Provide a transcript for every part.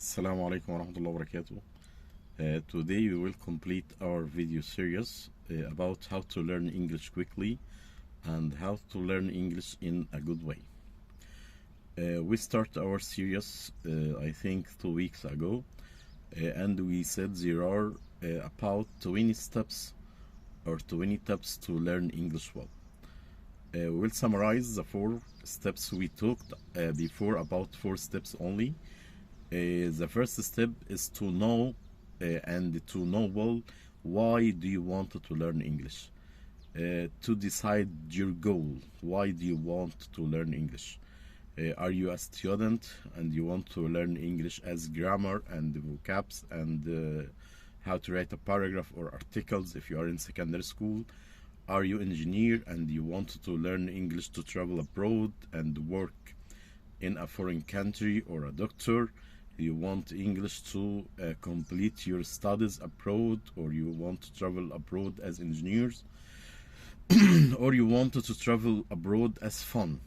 Assalamu alaikum wa rahmatullahi wa barakatuh. Today we will complete our video series about how to learn English quickly and how to learn English in a good way. We start our series I think 2 weeks ago, and we said there are about 20 steps or 20 tips to learn English well. We'll summarize the 4 steps we talked before, about 4 steps only. The first step is to know and to know well why do you want to learn English. To decide your goal. Why do you want to learn English? Are you a student and you want to learn English as grammar and vocabs and how to write a paragraph or articles if you are in secondary school? Are you engineer and you want to learn English to travel abroad and work in a foreign country, or a doctor? You want English to complete your studies abroad, or you want to travel abroad as engineers, or you wanted to travel abroad as fun.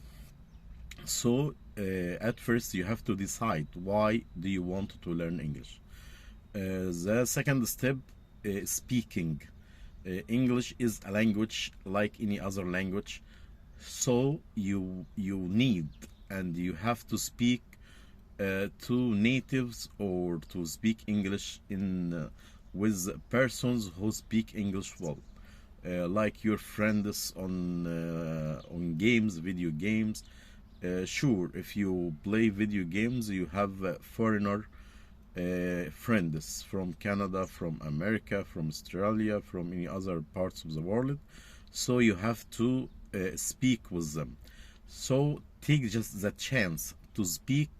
So at first you have to decide why do you want to learn English. The second step is speaking. English is a language like any other language, so you need and you have to speak to natives, or to speak English in with persons who speak English well, like your friends on games, video games. Sure, if you play video games, you have foreigner friends from Canada, from America, from Australia, from any other parts of the world, so you have to speak with them. So take just the chance to speak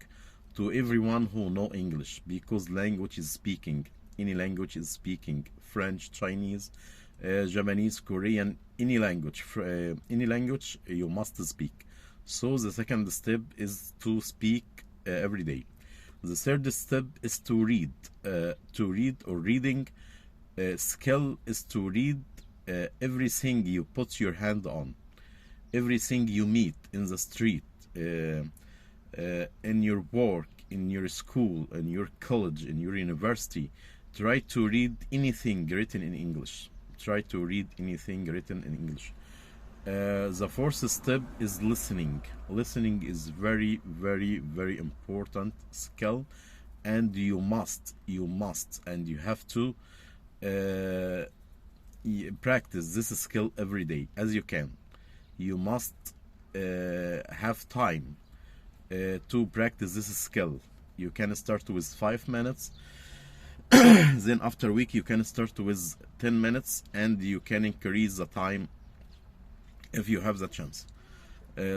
to everyone who know English, because language is speaking. Any language is speaking. French, Chinese, Japanese, Korean, any language. Any language you must speak. So the second step is to speak every day. The third step is to read. To read or reading skill is to read everything you put your hand on, everything you meet in the street, in your work, in your school, in your college, in your university. Try to read anything written in English. Try to read anything written in English. The fourth step is listening. Listening is very, very, very important skill, and you must, and you have to practice this skill every day as you can. You must have time to practice this skill. You can start with 5 minutes, then after a week you can start with 10 minutes, and you can increase the time if you have the chance.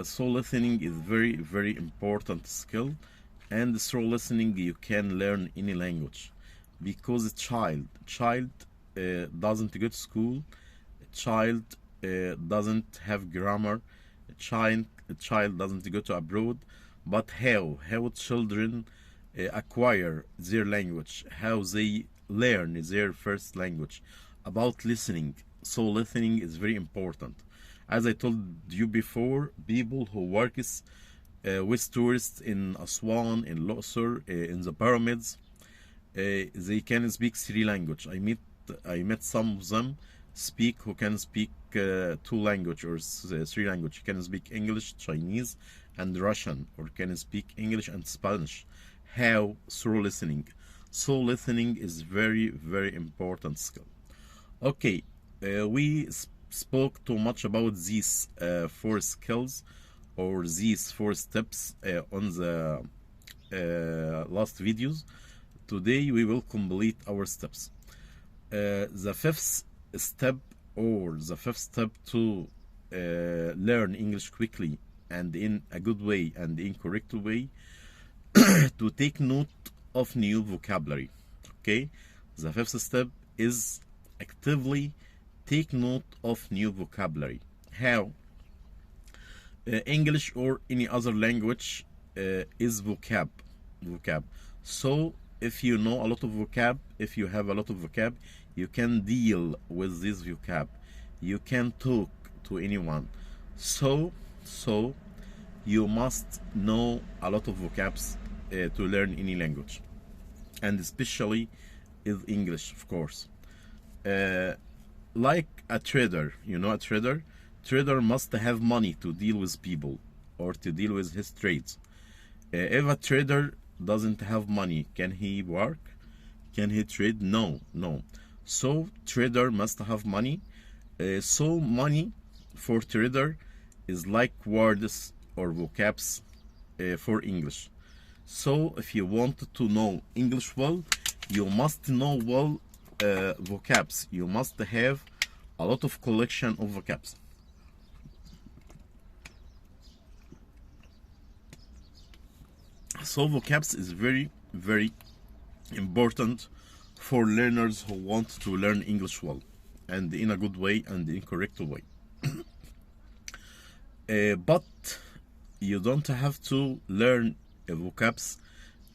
So listening is very, very important skill, and through listening you can learn any language, because a child doesn't go to school, a child doesn't have grammar, a child doesn't go to abroad. But how children acquire their language, how they learn their first language? About listening. So listening is very important. As I told you before, people who works with tourists in Aswan, in Luxor, in the pyramids, they can speak 3 languages. I met some of them who can speak 2 languages or 3 languages. You can speak English, Chinese, and Russian, or can speak English and Spanish. How? Through listening. So listening is very, very important skill. Okay, we spoke too much about these 4 skills, or these 4 steps on the last videos. Today we will complete our steps. The fifth step, or the 5th step to learn English quickly and in a good way and in correct way, to take note of new vocabulary. Okay, the 5th step is actively take note of new vocabulary. How? English or any other language is vocab. So if you know a lot of vocab, if you have a lot of vocab, you can deal with this vocab. You can talk to anyone. So you must know a lot of vocabs to learn any language. and especially with English, of course. Uh, like a trader, you know, a trader must have money to deal with people or to deal with his trades. If a trader doesn't have money, can he work? Can he trade? No, no. So trader must have money. So money for trader is like words or vocabs for English. So if you want to know English well, you must know well vocabs. You must have a lot of collection of vocabs. So vocabs is very, very important for learners who want to learn English well and in a good way and in correct way. But you don't have to learn vocabs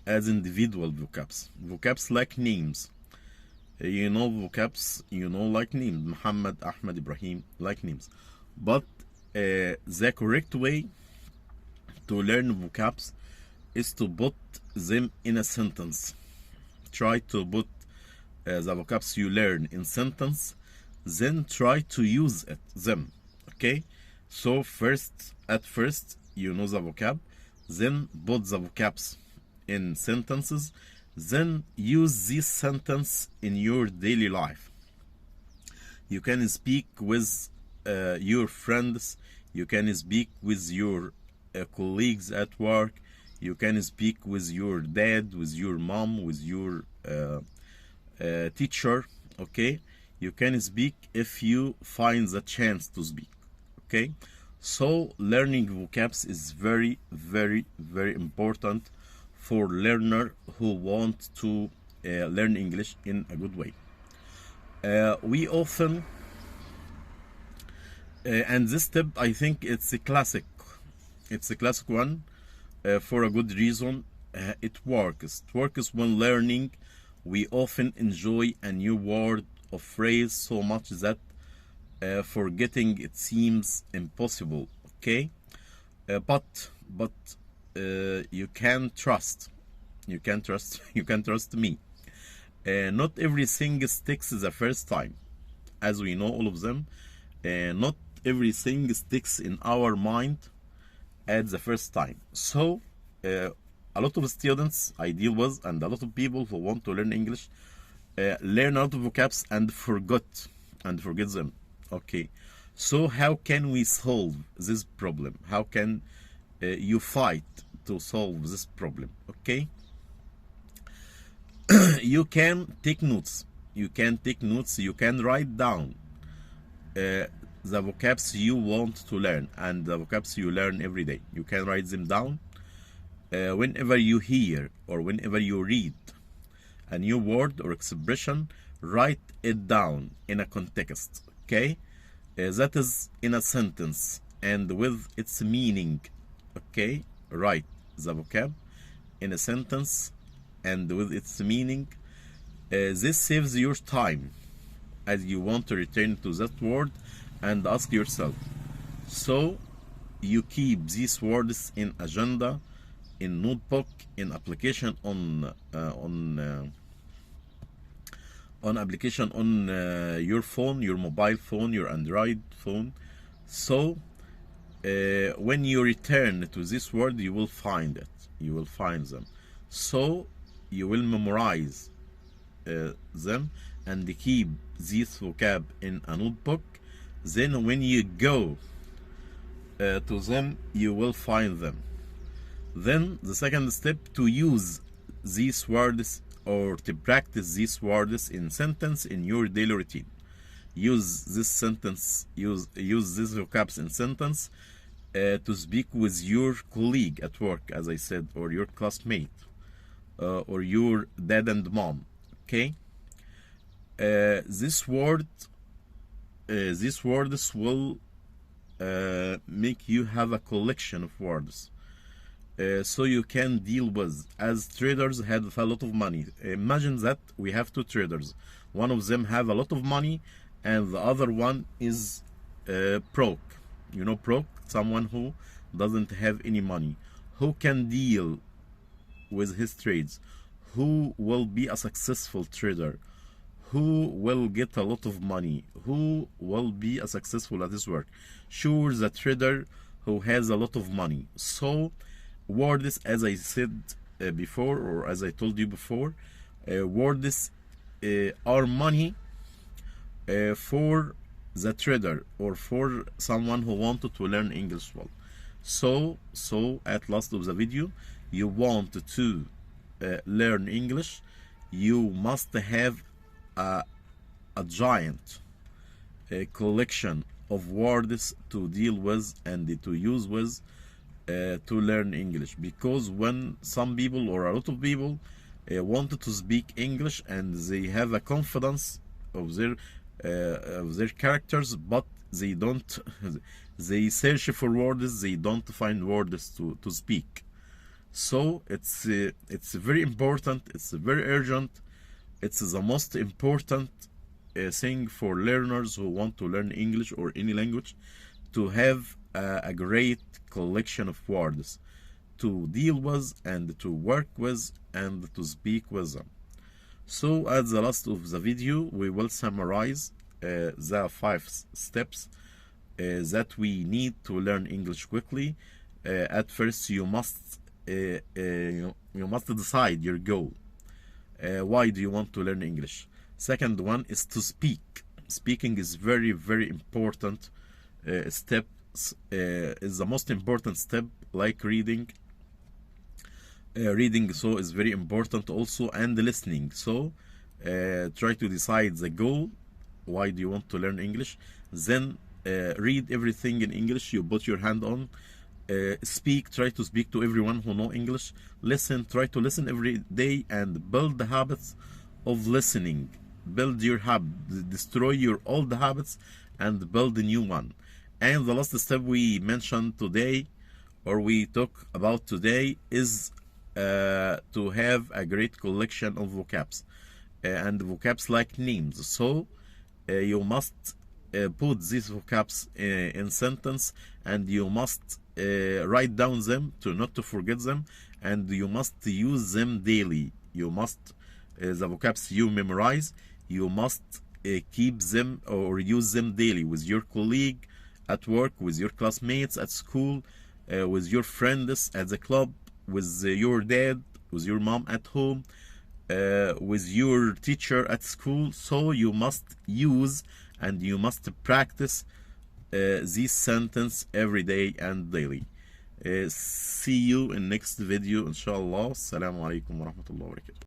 as individual vocabs. Vocabs like names. You know vocabs, you know, like names. Muhammad, Ahmed, Ibrahim, like names. But the correct way to learn vocabs is to put them in a sentence. Try to put the vocabs you learn in sentence, then try to use them. Okay? So at first, you know the vocab, then put the vocabs in sentences, then use this sentence in your daily life. You can speak with your friends, you can speak with your colleagues at work, you can speak with your dad, with your mom, with your teacher. Okay, you can speak if you find the chance to speak. Okay, so learning vocabs is very, very, very important for learner who want to learn English in a good way. We often and this step, I think it's a classic one for a good reason. It works when learning. We often enjoy a new word or phrase so much that forgetting it seems impossible. Okay, but you can trust you can trust me. Not everything sticks the first time, as we know all of them. Not everything sticks in our mind at the first time. So a lot of students I deal with and a lot of people who want to learn English learn a lot of vocabs and forget them. Okay, so how can we solve this problem? How can you fight to solve this problem? Okay, you can take notes. You can write down the vocabs you want to learn and the vocabs you learn every day. You can write them down. Whenever you hear or whenever you read a new word or expression, write it down in a context. Okay, that is in a sentence and with its meaning. Okay, write the vocab in a sentence and with its meaning. This saves your time as you want to return to that word and ask yourself. So you keep these words in agenda, in notebook, in application on application on your phone, your mobile phone, your Android phone. So when you return to this word, you will find it. You will find them. So you will memorize them and keep this vocab in a notebook. Then when you go to them, you will find them. Then the second step, to use these words or to practice these words in sentence in your daily routine. Use this sentence, use these vocabs in sentence to speak with your colleague at work, as I said, or your classmate, or your dad and mom. Okay, these words will make you have a collection of words. So you can deal with, as traders have a lot of money. Imagine that we have two traders. One of them have a lot of money and the other one is broke. You know, broke, someone who doesn't have any money. Who can deal with his trades? who will be a successful trader, who will get a lot of money, who will be a successful at his work. Sure, the trader who has a lot of money. So words, as I said before, or as I told you before, words are money for the trader or for someone who wanted to learn English well. So at last of the video, you want to learn English, you must have a giant collection of words to deal with and to use with to learn English. Because when some people or a lot of people wanted to speak English and they have a confidence of their characters, but they don't they search for words, they don't find words to speak. So it's very important, it's very urgent, it's the most important thing for learners who want to learn English or any language, to have a great collection of words to deal with and to work with and to speak with them. So at the last of the video, we will summarize the 5 steps that we need to learn English quickly. At first, you must decide your goal. Why do you want to learn English? Second one is to speak. Speaking is very, very important step. Is the most important step, like reading. Reading so is very important also, and listening. So try to decide the goal. Why do you want to learn English? Then read everything in English you put your hand on. Speak, try to speak to everyone who know English. Listen, try to listen every day and build the habits of listening. Build your habit, destroy your old habits and build a new one. And the last step we mentioned today, or we talk about today, is to have a great collection of vocabs and vocabs like names. So you must put these vocabs in sentence, and you must write down them not to forget them, and you must use them daily. You must the vocabs you memorize, you must keep them or use them daily with your colleague at work, with your classmates at school, with your friends at the club, with your dad, with your mom at home, with your teacher at school. So you must use and you must practice this sentence every day and daily. See you in next video, inshallah. Assalamu alaikum wa rahmatullahi wa barakatuh.